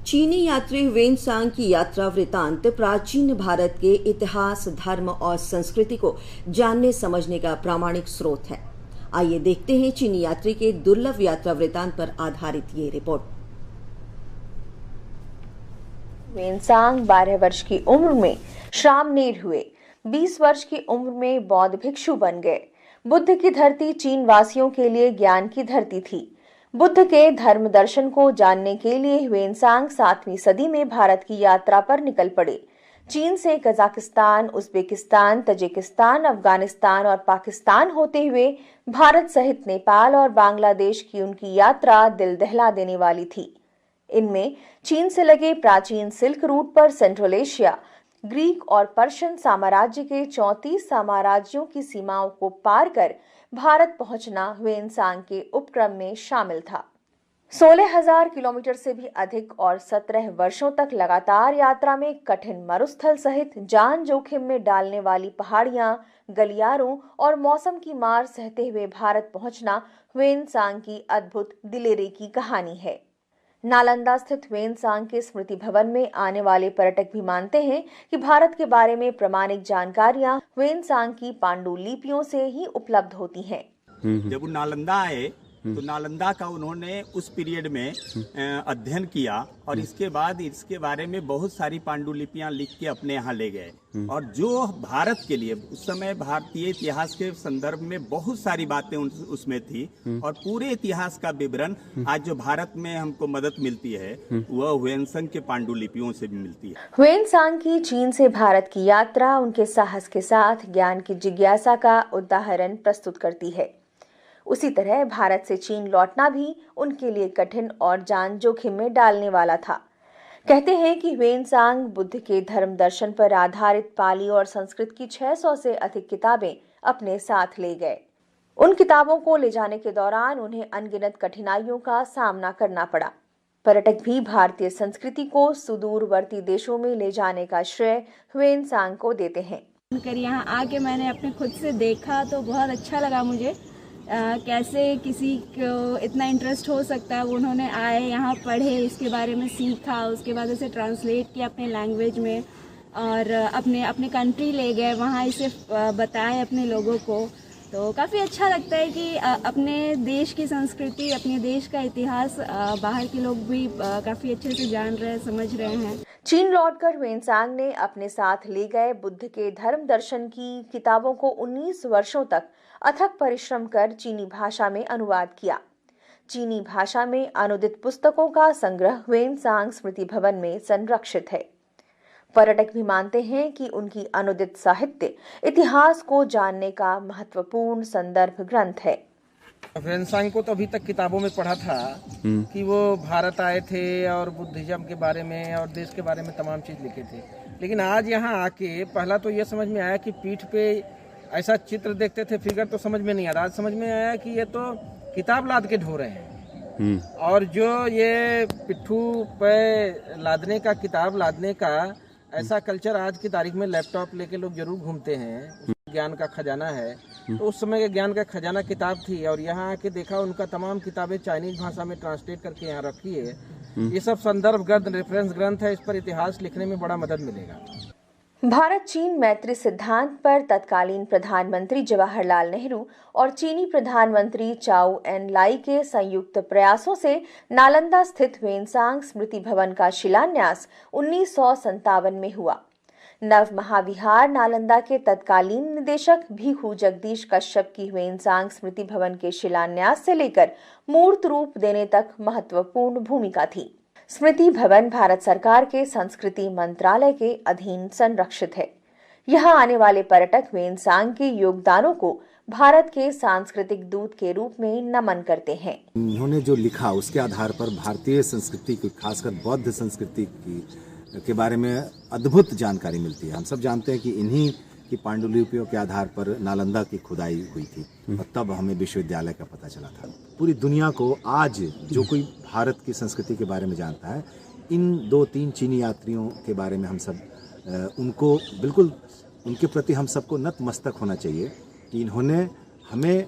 चीनी यात्री ह्वेनसांग की यात्रा वृतांत प्राचीन भारत के इतिहास, धर्म और संस्कृति को जानने समझने का प्रामाणिक स्रोत है। आइए देखते हैं चीनी यात्री के दुर्लभ यात्रा वृतांत पर आधारित ये रिपोर्ट। ह्वेनसांग 12 वर्ष की उम्र में श्रामणेर हुए। 20 वर्ष की उम्र में बौद्ध भिक्षु बन गए। बुद्ध की धरती चीन वासियों के लिए ज्ञान की धरती थी। बुद्ध के धर्म दर्शन को जानने के लिए ह्वेनसांग 7वीं सदी में भारत की यात्रा पर निकल पड़े। चीन से कजाकिस्तान, उज्बेकिस्तान, तजिकिस्तान, अफगानिस्तान और पाकिस्तान होते हुए भारत सहित नेपाल और बांग्लादेश की उनकी यात्रा दिल दहला देने वाली थी। इनमें चीन से लगे प्राचीन सिल्क रूट पर सेंट्रल एशिया, ग्रीक और पर्शियन साम्राज्य के 34 साम्राज्यों की सीमाओं को पार कर भारत पहुंचना ह्वेनसांग के उपक्रम में शामिल था। 16,000 किलोमीटर से भी अधिक और 17 वर्षों तक लगातार यात्रा में कठिन मरुस्थल सहित जान जोखिम में डालने वाली पहाड़ियां, गलियारों और मौसम की मार सहते हुए भारत पहुंचना ह्वेनसांग की अद्भुत दिलेरी की कहानी है। नालंदा स्थित ह्वेनसांग के स्मृति भवन में आने वाले पर्यटक भी मानते हैं कि भारत के बारे में प्रामाणिक जानकारियां ह्वेनसांग की पांडुलिपियों से ही उपलब्ध होती हैं। जब वो नालंदा आए तो नालंदा का उन्होंने उस पीरियड में अध्ययन किया और इसके बाद इसके बारे में बहुत सारी पांडुलिपियां लिख के अपने यहाँ ले गए। और जो भारत के लिए उस समय भारतीय इतिहास के संदर्भ में बहुत सारी बातें उसमें थी और पूरे इतिहास का विवरण आज जो भारत में हमको मदद मिलती है वह ह्वेनसांग के पांडुलिपियों से भी मिलती है। ह्वेनसांग की चीन से भारत की यात्रा उनके साहस के साथ ज्ञान की जिज्ञासा का उदाहरण प्रस्तुत करती है। उसी तरह भारत से चीन लौटना भी उनके लिए कठिन और जान जोखिम में डालने वाला था। कहते हैं कि ह्वेनसांग बुद्ध के धर्म दर्शन पर आधारित पाली और संस्कृत की 600 से अधिक किताबें अपने साथ ले गए। उन किताबों को ले जाने के दौरान उन्हें अनगिनत कठिनाइयों का सामना करना पड़ा। पर्यटक भी भारतीय संस्कृति को सुदूरवर्ती देशों में ले जाने का श्रेय ह्वेनसांग को देते हैं। यहाँ आके मैंने अपने खुद से देखा तो बहुत अच्छा लगा मुझे। कैसे किसी को इतना इंटरेस्ट हो सकता है। उन्होंने आए यहाँ पढ़े, इसके बारे में सीखा, उसके बाद उसे ट्रांसलेट किया अपने लैंग्वेज में और अपने कंट्री ले गए, वहाँ इसे बताए अपने लोगों को। तो काफ़ी अच्छा लगता है कि अपने देश की संस्कृति, अपने देश का इतिहास बाहर के लोग भी काफ़ी अच्छे से जान रहे हैं, समझ रहे हैं। चीन लौटकर ह्वेनसांग ने अपने साथ ले गए बुद्ध के धर्म दर्शन की किताबों को 19 वर्षों तक अथक परिश्रम कर चीनी भाषा में अनुवाद किया। चीनी भाषा में अनुदित पुस्तकों का संग्रह ह्वेनसांग स्मृति भवन में संरक्षित है। पर्यटक भी मानते हैं कि उनकी अनुदित साहित्य इतिहास को जानने का महत्वपूर्ण संदर्भ ग्रंथ है। ह्वेनसांग को तो अभी तक किताबों में पढ़ा था कि वो भारत आए थे और बुद्धिज्म के बारे में और देश के बारे में तमाम चीज लिखे थे, लेकिन आज यहाँ आके पहला तो ये समझ में आया कि पीठ पे ऐसा चित्र देखते थे, फिगर तो समझ में नहीं आ रहा। आज समझ में आया कि ये तो किताब लाद के ढो रहे हैं और जो ये पिट्ठू पे लादने का, किताब लादने का ऐसा कल्चर आज की तारीख में लैपटॉप लेके लोग जरूर घूमते हैं। ज्ञान का खजाना है, तो उस समय के ज्ञान का खजाना किताब थी और यहाँ आके देखा उनका तमाम किताबें चाइनीज भाषा में ट्रांसलेट करके यहाँ रखी है। ये सब संदर्भ ग्रंथ, रेफरेंस ग्रंथ है, इस पर इतिहास लिखने में बड़ा मदद मिलेगा। भारत चीन मैत्री सिद्धांत पर तत्कालीन प्रधानमंत्री जवाहरलाल नेहरू और चीनी प्रधानमंत्री चाउ एन लाई के संयुक्त प्रयासों से नालंदा स्थित ह्वेनसांग स्मृति भवन का शिलान्यास 1957 में हुआ। नव महाविहार नालंदा के तत्कालीन निदेशक भिखु जगदीश कश्यप की ह्वेनसांग स्मृति भवन के शिलान्यास से लेकर मूर्त रूप देने तक महत्वपूर्ण भूमिका थी। स्मृति भवन भारत सरकार के संस्कृति मंत्रालय के अधीन संरक्षित है। यहाँ आने वाले पर्यटक ह्वेनसांग के योगदानों को भारत के सांस्कृतिक दूत के रूप में नमन करते हैं। उन्होंने जो लिखा उसके आधार पर भारतीय संस्कृति की, खासकर बौद्ध संस्कृति के बारे में अद्भुत जानकारी मिलती है। हम सब जानते हैं कि इन्हीं की पांडुलिपियों के आधार पर नालंदा की खुदाई हुई थी और तब हमें विश्वविद्यालय का पता चला था। पूरी दुनिया को आज जो कोई भारत की संस्कृति के बारे में जानता है, इन 2-3 चीनी यात्रियों के बारे में हम सब उनको बिल्कुल, उनके प्रति हम सबको नतमस्तक होना चाहिए कि इन्होंने हमें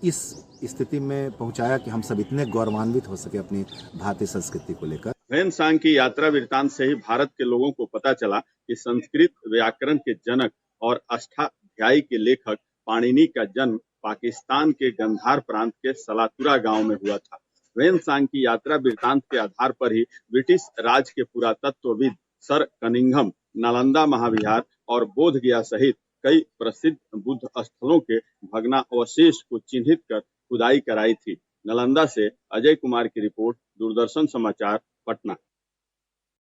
इस स्थिति में पहुंचाया कि हम सब इतने गौरवान्वित हो सके अपनी भारतीय संस्कृति को लेकर। ह्वेनसांग की यात्रा वृत्तांत से ही भारत के लोगों को पता चला कि संस्कृत व्याकरण के जनक और अष्टाध्यायी के लेखक पाणिनि का जन्म पाकिस्तान के गंधार प्रांत के सलातुरा गांव में हुआ था। ह्वेनसांग की यात्रा वृत्तांत के आधार पर ही ब्रिटिश राज के पुरातत्वविद सर कनिंघम नालंदा महाविहार और बोध गया सहित कई प्रसिद्ध बुद्ध स्थलों के भग्नावशेष को चिन्हित कर खुदाई कराई थी। नालंदा से अजय कुमार की रिपोर्ट, दूरदर्शन समाचार, पटना।